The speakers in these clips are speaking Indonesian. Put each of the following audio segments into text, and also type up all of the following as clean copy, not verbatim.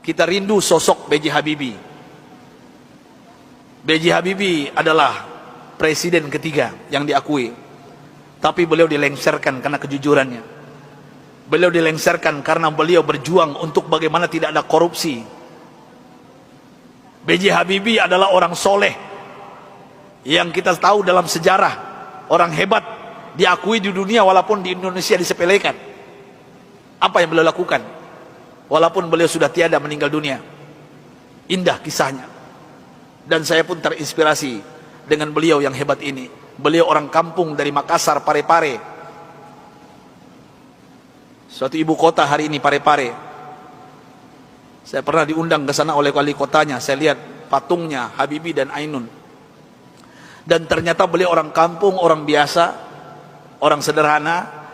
kita rindu sosok B.J. Habibie. B.J. Habibie adalah presiden ketiga yang diakui, tapi beliau dilengsarkan karena kejujurannya. Beliau dilengsarkan karena beliau berjuang untuk bagaimana tidak ada korupsi. B.J. Habibie adalah orang soleh yang kita tahu dalam sejarah, orang hebat, diakui di dunia walaupun di Indonesia disepelekan. Apa yang beliau lakukan walaupun beliau sudah tiada, meninggal dunia? Indah kisahnya, dan saya pun terinspirasi dengan beliau yang hebat ini. Beliau orang kampung dari Makassar, Parepare, suatu ibu kota hari ini, Parepare. Saya pernah diundang ke sana oleh wali kotanya. Saya lihat patungnya Habibie dan Ainun, dan ternyata beliau orang kampung, orang biasa, orang sederhana.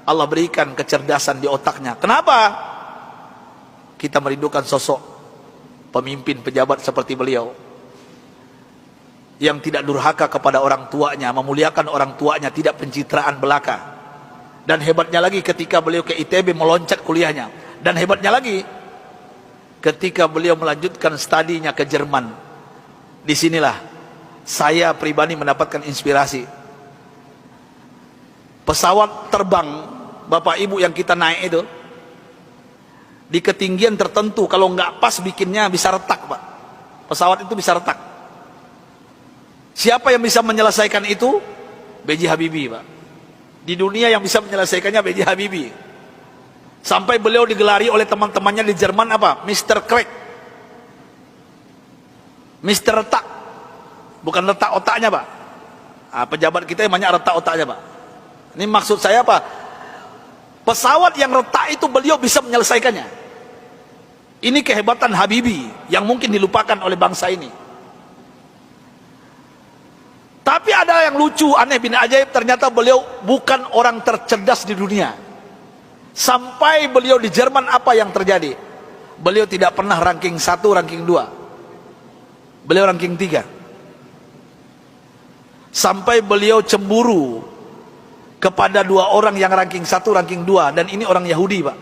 Allah berikan kecerdasan di otaknya. Kenapa kita merindukan sosok pemimpin pejabat seperti beliau, yang tidak durhaka kepada orang tuanya, memuliakan orang tuanya, tidak pencitraan belaka. Dan hebatnya lagi ketika beliau ke ITB meloncat kuliahnya. Dan hebatnya lagi ketika beliau melanjutkan studinya ke Jerman. Disinilah saya pribadi mendapatkan inspirasi. Pesawat terbang Bapak Ibu yang kita naik itu, di ketinggian tertentu kalau nggak pas bikinnya bisa retak, Pak. Pesawat itu bisa retak. Siapa yang bisa menyelesaikan itu? B.J. Habibie, Pak. Di dunia yang bisa menyelesaikannya B.J. Habibie. Sampai beliau digelari oleh teman-temannya di Jerman apa? Mr. Crack, Mr. Retak. Bukan letak otaknya, Pak. Nah, pejabat kita yang banyak retak otaknya, Pak. Ini maksud saya apa? Pesawat yang retak itu beliau bisa menyelesaikannya. Ini kehebatan Habibie yang mungkin dilupakan oleh bangsa ini. Tapi ada yang lucu, aneh bin ajaib, ternyata beliau bukan orang tercerdas di dunia. Sampai beliau di Jerman, apa yang terjadi? Beliau tidak pernah ranking 1, ranking 2. Beliau ranking 3. Sampai beliau cemburu kepada 2 orang yang ranking 1, ranking 2, dan ini orang Yahudi, Pak.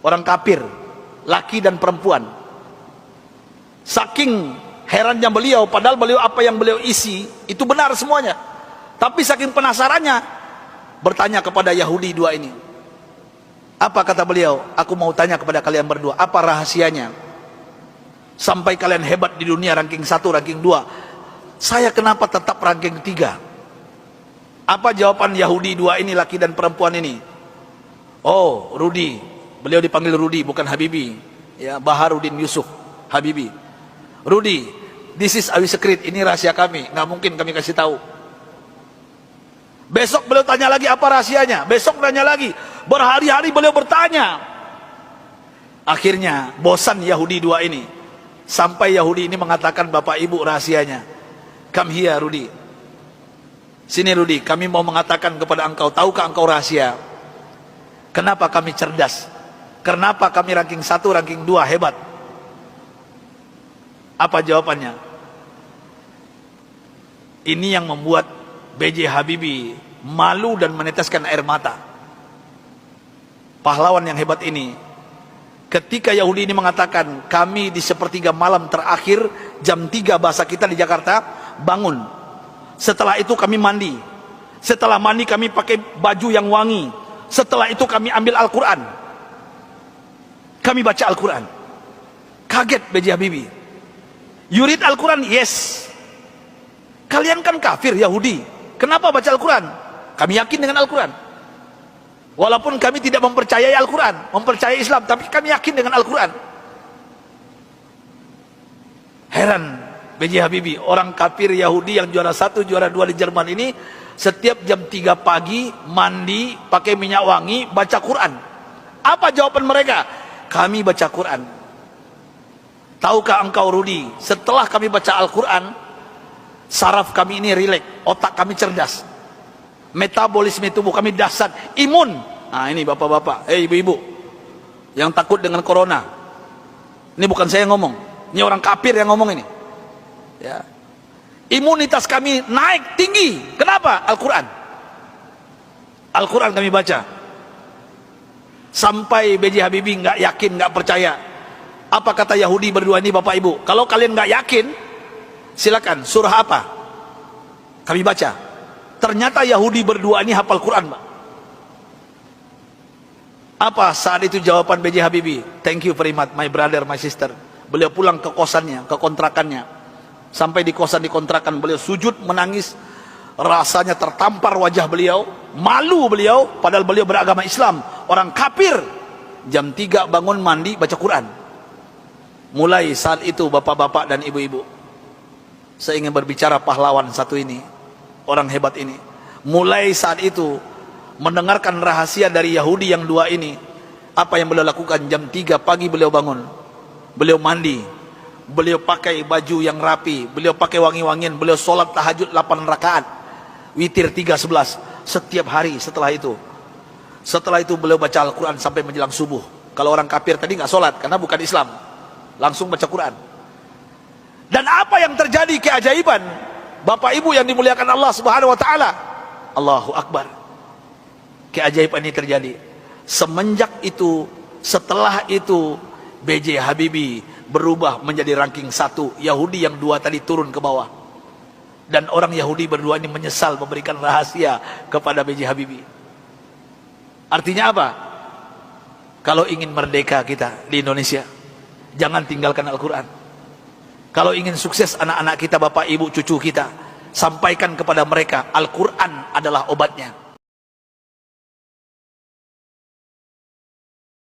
Orang kafir, laki dan perempuan. Saking herannya beliau, padahal beliau apa yang beliau isi itu benar semuanya. Tapi saking penasarannya, bertanya kepada Yahudi 2 ini. Apa kata beliau? Aku mau tanya kepada kalian berdua, apa rahasianya sampai kalian hebat di dunia, ranking 1, ranking 2? Saya kenapa tetap ranking 3? Apa jawaban Yahudi 2 ini, laki dan perempuan ini? Oh, Rudi. Beliau dipanggil Rudi, bukan Habibie. Ya, Baharudin Yusuf Habibie. Rudi, this is our secret. Ini rahasia kami, nggak mungkin kami kasih tahu. Besok beliau tanya lagi, apa rahasianya? Besok tanya lagi. Berhari-hari beliau bertanya. Akhirnya bosan Yahudi 2 ini. Sampai Yahudi ini mengatakan, Bapak Ibu, rahasianya. Come here, Rudi. Sini Rudi, kami mau mengatakan kepada engkau, tahukah engkau rahasia kenapa kami cerdas? Kenapa kami ranking 1, ranking 2 hebat? Apa jawabannya? Ini yang membuat B.J. Habibie malu dan meneteskan air mata. Pahlawan yang hebat ini, ketika Yahudi ini mengatakan, kami di sepertiga malam terakhir, jam 3 bahasa kita di Jakarta, bangun. Setelah itu kami mandi. Setelah mandi kami pakai baju yang wangi. Setelah itu kami ambil Al-Quran. Kami baca Al-Quran. Kaget B.J. Habibie. You read Al-Quran? Yes. Kalian kan kafir Yahudi, kenapa baca Al-Quran? Kami yakin dengan Al-Quran. Walaupun kami tidak mempercayai Al-Quran, mempercayai Islam, tapi kami yakin dengan Al-Quran. Heran B.J. Habibie, orang kafir Yahudi yang juara 1, juara 2 di Jerman ini, setiap jam 3 pagi mandi, pakai minyak wangi, baca Quran. Apa jawaban mereka? Kami baca Quran. Tahukah engkau Rudi, setelah kami baca Al-Quran, saraf kami ini rileks, otak kami cerdas, metabolisme tubuh kami dahsyat, imun. Nah ini bapak-bapak, ibu-ibu yang takut dengan corona, ini bukan saya yang ngomong, ini orang kafir yang ngomong ini. Ya. Imunitas kami naik tinggi. Kenapa? Al-Quran. Al-Quran kami baca. Sampai B.J. Habibie nggak yakin, nggak percaya. Apa kata Yahudi berdua ini Bapak Ibu? Kalau kalian nggak yakin, silakan. Surah apa? Kami baca. Ternyata Yahudi berdua ini hafal Quran, Pak. Apa saat itu jawaban B.J. Habibie? Thank you very much, my brother, my sister. Beliau pulang ke kosannya, ke kontrakannya. Sampai di kosan di kontrakan beliau sujud menangis. Rasanya tertampar wajah beliau, malu beliau, padahal beliau beragama Islam, orang kafir. Jam 3 bangun mandi baca Quran. Mulai saat itu bapak-bapak dan ibu-ibu, saya ingin berbicara pahlawan satu ini, orang hebat ini. Mulai saat itu mendengarkan rahasia dari Yahudi yang dua ini, apa yang beliau lakukan? Jam 3 pagi beliau bangun, beliau mandi, beliau pakai baju yang rapi, beliau pakai wangi-wangian, beliau sholat tahajud 8 rakaat, witir 3:11 setiap hari. Setelah itu beliau baca Al-Quran sampai menjelang subuh. Kalau orang kafir tadi nggak sholat karena bukan Islam, langsung baca Quran. Dan apa yang terjadi keajaiban, Bapak Ibu yang dimuliakan Allah Subhanahu wa taala, Allahu Akbar. Keajaiban ini terjadi. Semenjak itu, setelah itu, B.J. Habibie berubah menjadi ranking 1. Yahudi yang dua tadi turun ke bawah. Dan orang Yahudi berdua ini menyesal memberikan rahasia kepada B.J. Habibie. Artinya apa? Kalau ingin merdeka kita di Indonesia, jangan tinggalkan Al-Quran. Kalau ingin sukses anak-anak kita, bapak, ibu, cucu kita, sampaikan kepada mereka Al-Quran adalah obatnya.